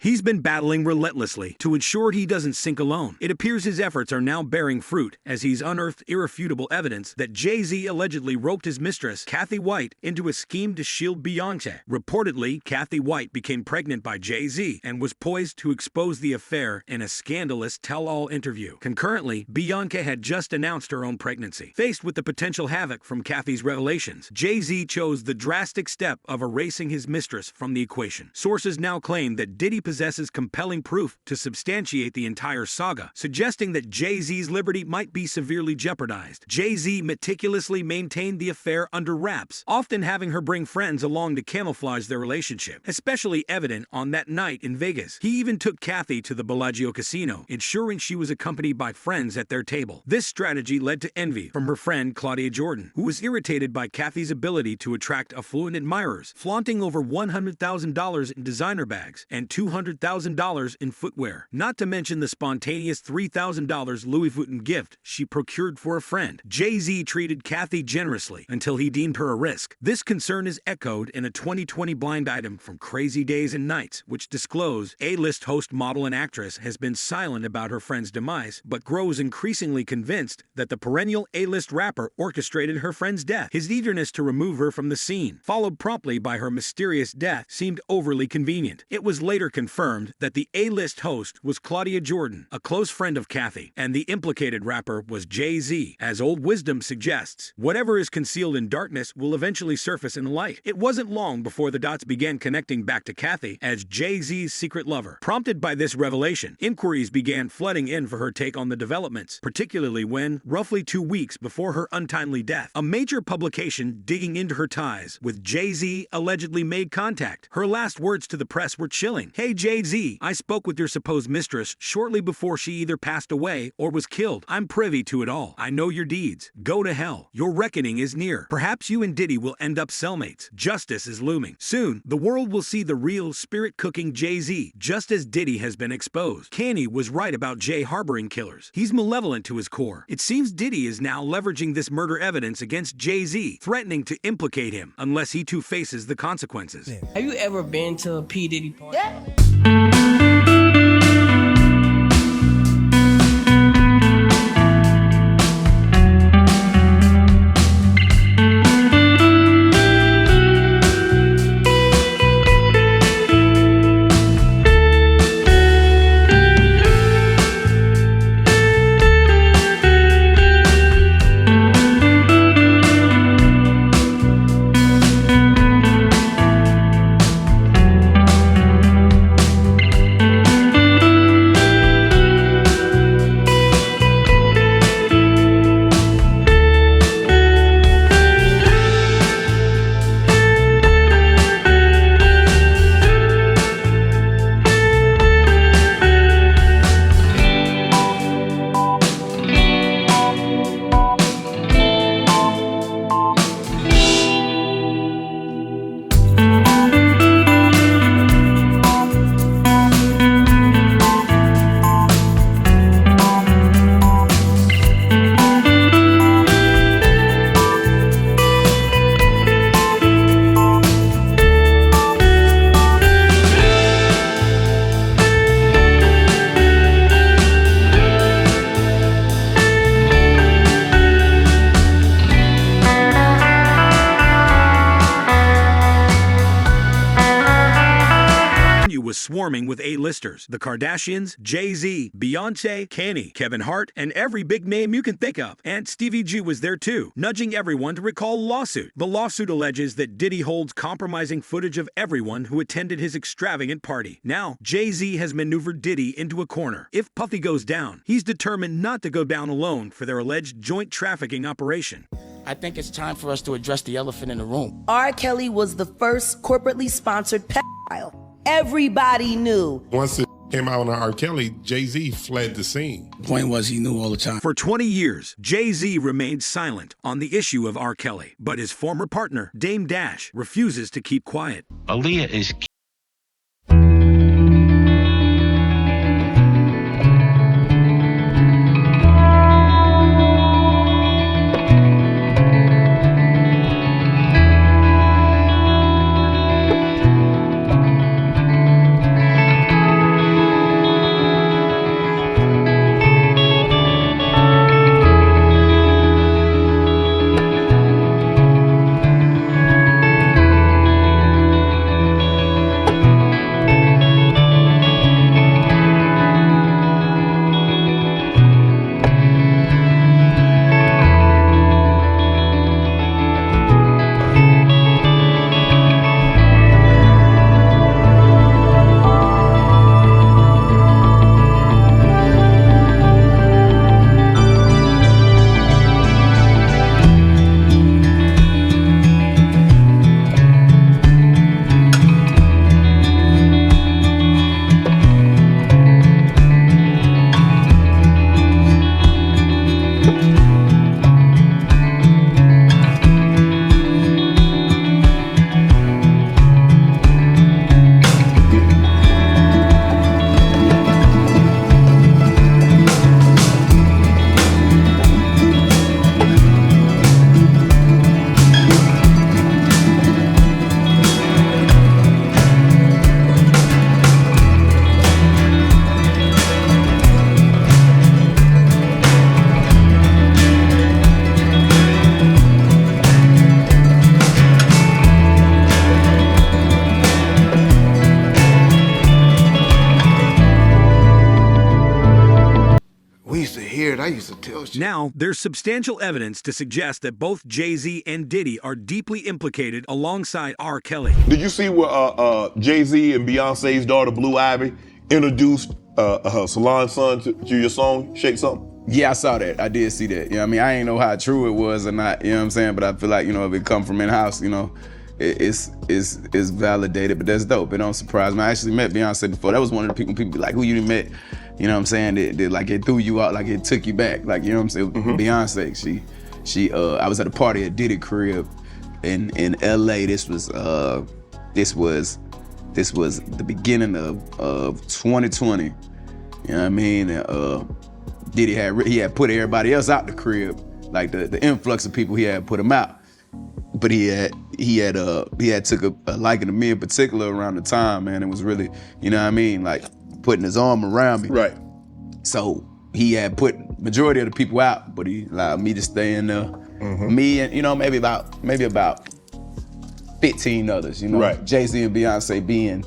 He's been battling relentlessly to ensure he doesn't sink alone. It appears his efforts are now bearing fruit as he's unearthed irrefutable evidence that Jay-Z allegedly roped his mistress, Kathy White, into a scheme to shield Beyoncé. Reportedly, Kathy White became pregnant by Jay-Z and was poised to expose the affair in a scandalous tell-all interview. Concurrently, Beyoncé had just announced her own pregnancy. Faced with the potential havoc from Kathy's revelations, Jay-Z chose the drastic step of erasing his mistress from the equation. Sources now claim that Diddy possesses compelling proof to substantiate the entire saga, suggesting that Jay-Z's liberty might be severely jeopardized. Jay-Z meticulously maintained the affair under wraps, often having her bring friends along to camouflage their relationship, especially evident on that night in Vegas. He even took Kathy to the Bellagio casino, ensuring she was accompanied by friends at their table. This strategy led to envy from her friend Claudia Jordan, who was irritated by Kathy's ability to attract affluent admirers, flaunting over $100,000 in designer bags and $200,000 in footwear, not to mention the spontaneous $3,000 Louis Vuitton gift she procured for a friend. Jay-Z treated Kathy generously until he deemed her a risk. This concern is echoed in a 2020 blind item from Crazy Days and Nights, which disclosed A-list host, model, and actress has been silent about her friend's demise, but grows increasingly convinced that the perennial A-list rapper orchestrated her friend's death. His eagerness to remove her from the scene, followed promptly by her mysterious death, seemed overly convenient. It was later confirmed that the A-list host was Claudia Jordan, a close friend of Kathy, and the implicated rapper was Jay-Z. As old wisdom suggests, whatever is concealed in darkness will eventually surface in the light. It wasn't long before the dots began connecting back to Kathy as Jay-Z's secret lover. Prompted by this revelation, inquiries began flooding in for her take on the developments, particularly when, roughly 2 weeks before her untimely death, a major publication digging into her ties with Jay-Z allegedly made contact. Her last words to the press were chilling. "Hey Jay-Z, I spoke with your supposed mistress shortly before she either passed away or was killed. I'm privy to it all. I know your deeds. Go to hell. Your reckoning is near. Perhaps you and Diddy will end up cellmates. Justice is looming. Soon, the world will see the real spirit-cooking Jay-Z, just as Diddy has been exposed." Kanye was right about Jay harboring killers. He's malevolent to his core. It seems Diddy is now leveraging this murder evidence against Jay-Z, threatening to implicate him unless he too faces the consequences. Have you ever been to a P. Diddy party? Yeah. Was swarming with A-listers. The Kardashians, Jay-Z, Beyoncé, Kanye, Kevin Hart, and every big name you can think of. And Stevie G was there too, nudging everyone to recall a lawsuit. The lawsuit alleges that Diddy holds compromising footage of everyone who attended his extravagant party. Now, Jay-Z has maneuvered Diddy into a corner. If Puffy goes down, he's determined not to go down alone for their alleged joint trafficking operation. I think it's time for us to address the elephant in the room. R. Kelly was the first corporately sponsored pedophile. Everybody knew. Once it came out on R. Kelly, Jay-Z fled the scene. The point was he knew all the time. For 20 years, Jay-Z remained silent on the issue of R. Kelly, but his former partner, Dame Dash, refuses to keep quiet. Aaliyah is I used to tell shit. Now, there's substantial evidence to suggest that both Jay-Z and Diddy are deeply implicated alongside R. Kelly. Did you see where Jay-Z and Beyonce's daughter, Blue Ivy, introduced her salon son to your song, Shake Something? Yeah, I saw that. I did see that. You know what I mean? I ain't know how true it was or not, you know what I'm saying? But I feel like, you know, if it come from in-house, you know, it's validated, but that's dope. It don't surprise me. I actually met Beyonce before. That was one of the people be like, who you met? You know what I'm saying? That like it threw you out, like it took you back. Like, you know what I'm saying? Beyonce, she I was at a party at Diddy crib in LA. This was the beginning of 2020. You know what I mean? Diddy had put everybody else out the crib, like the influx of people he had put them out. But he had took a liking to me in particular around the time, man. It was really, you know what I mean, like putting his arm around me. Right. So he had put majority of the people out, but he allowed me to stay in there. Me and, you know, maybe about 15 others, you know. Right. Jay-Z and Beyonce being,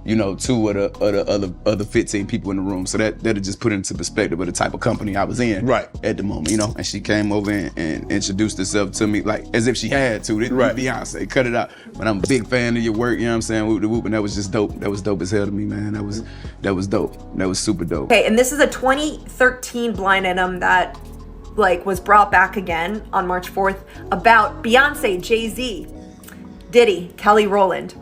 you know, two of the other 15 people in the room. So that'll just put it into perspective of the type of company I was in at the moment, you know. And she came over and introduced herself to me like as if she had to. Right. Beyonce, cut it out. But I'm a big fan of your work, you know what I'm saying? Whoop de whoop, and that was just dope. That was dope as hell to me, man. That was dope. That was super dope. Okay, and this is a 2013 blind item that like was brought back again on March 4th about Beyonce, Jay-Z, Diddy, Kelly Rowland.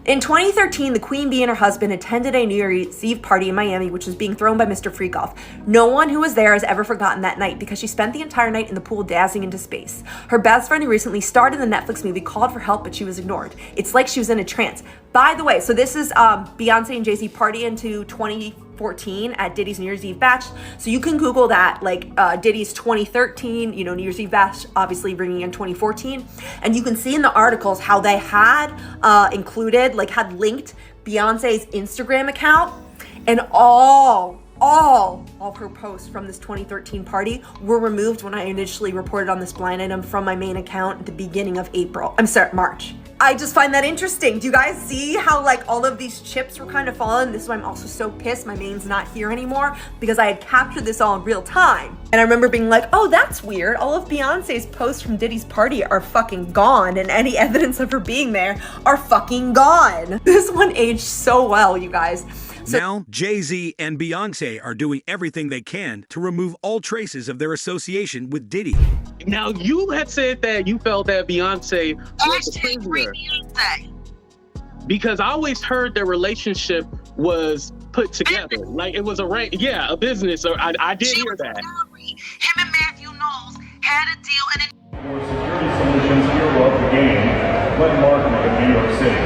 In 2013, the Queen Bee and her husband attended a New Year's Eve party in Miami, which was being thrown by Mr. Freakoff. No one who was there has ever forgotten that night because she spent the entire night in the pool dancing into space. Her best friend who recently starred in the Netflix movie called for help, but she was ignored. It's like she was in a trance. By the way, so this is Beyonce and Jay-Z party into 2014 at Diddy's New Year's Eve bash. So you can Google that, like Diddy's 2013, you know, New Year's Eve bash, obviously bringing in 2014. And you can see in the articles how they had had linked Beyonce's Instagram account, and all of her posts from this 2013 party were removed when I initially reported on this blind item from my main account at the beginning of March. I just find that interesting. Do you guys see how like all of these chips were kind of falling? This is why I'm also so pissed my main's not here anymore, because I had captured this all in real time. And I remember being like, oh, that's weird. All of Beyonce's posts from Diddy's party are fucking gone, and any evidence of her being there are fucking gone. This one aged so well, you guys. So now, Jay-Z and Beyonce are doing everything they can to remove all traces of their association with Diddy. Now, you had said that you felt that Beyonce was a prisoner. Because I always heard their relationship was put together. Like it was a business. Or I did hear that. Him and Matthew Knowles had a deal and For Security Solutions Hero of the Game, Glenn Martin of New York City.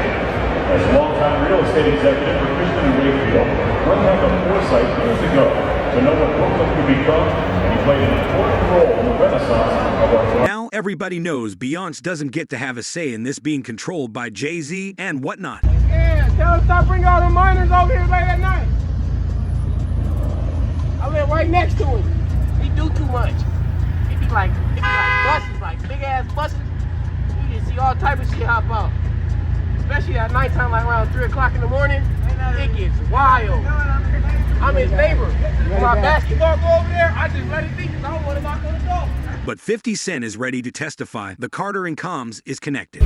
As a longtime real estate executive for Christian and Wakefield, Glenn had the foresight years ago to know what Brooklyn could become, and he played an important role in the renaissance of our... Now everybody knows Beyonce doesn't get to have a say in this being controlled by Jay-Z and whatnot. Yeah, tell him stop bringing all the minors over here late at night. I live right next to him. He do too much. It be like buses, like big ass buses. You just see all type of shit hop out. Especially at nighttime, like around 3 o'clock in the morning, it gets wild. I'm his neighbor. When my basketball go over there, I just let it be because I don't want to knock on the door. But 50 Cent is ready to testify the Carter and Combs is connected.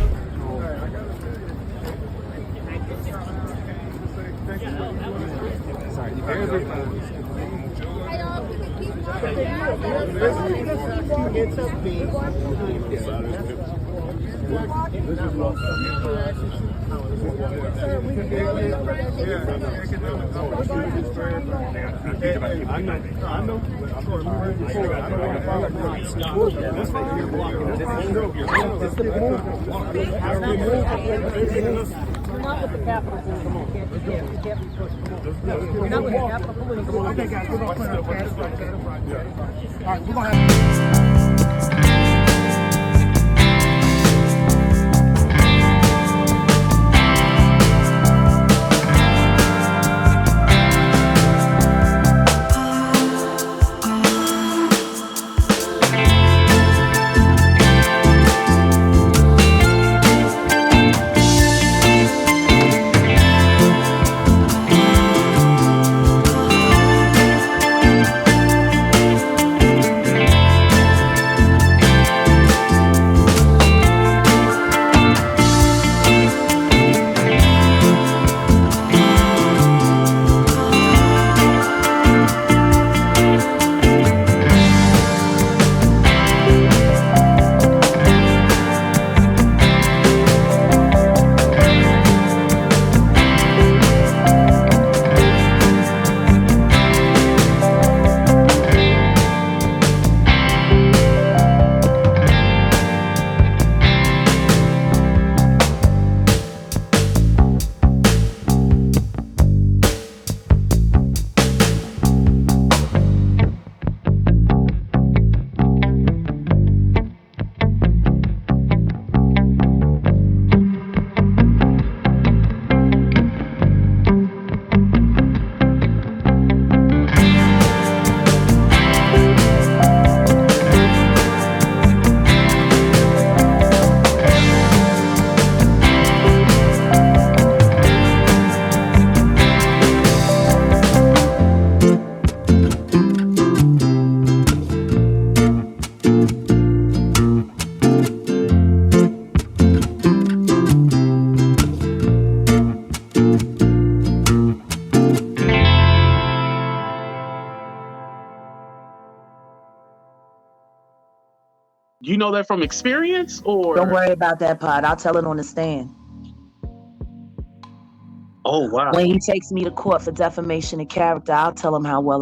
You know that from experience, or? Don't worry about that part. I'll tell it on the stand. Oh, wow. When he takes me to court for defamation of character, I'll tell him how well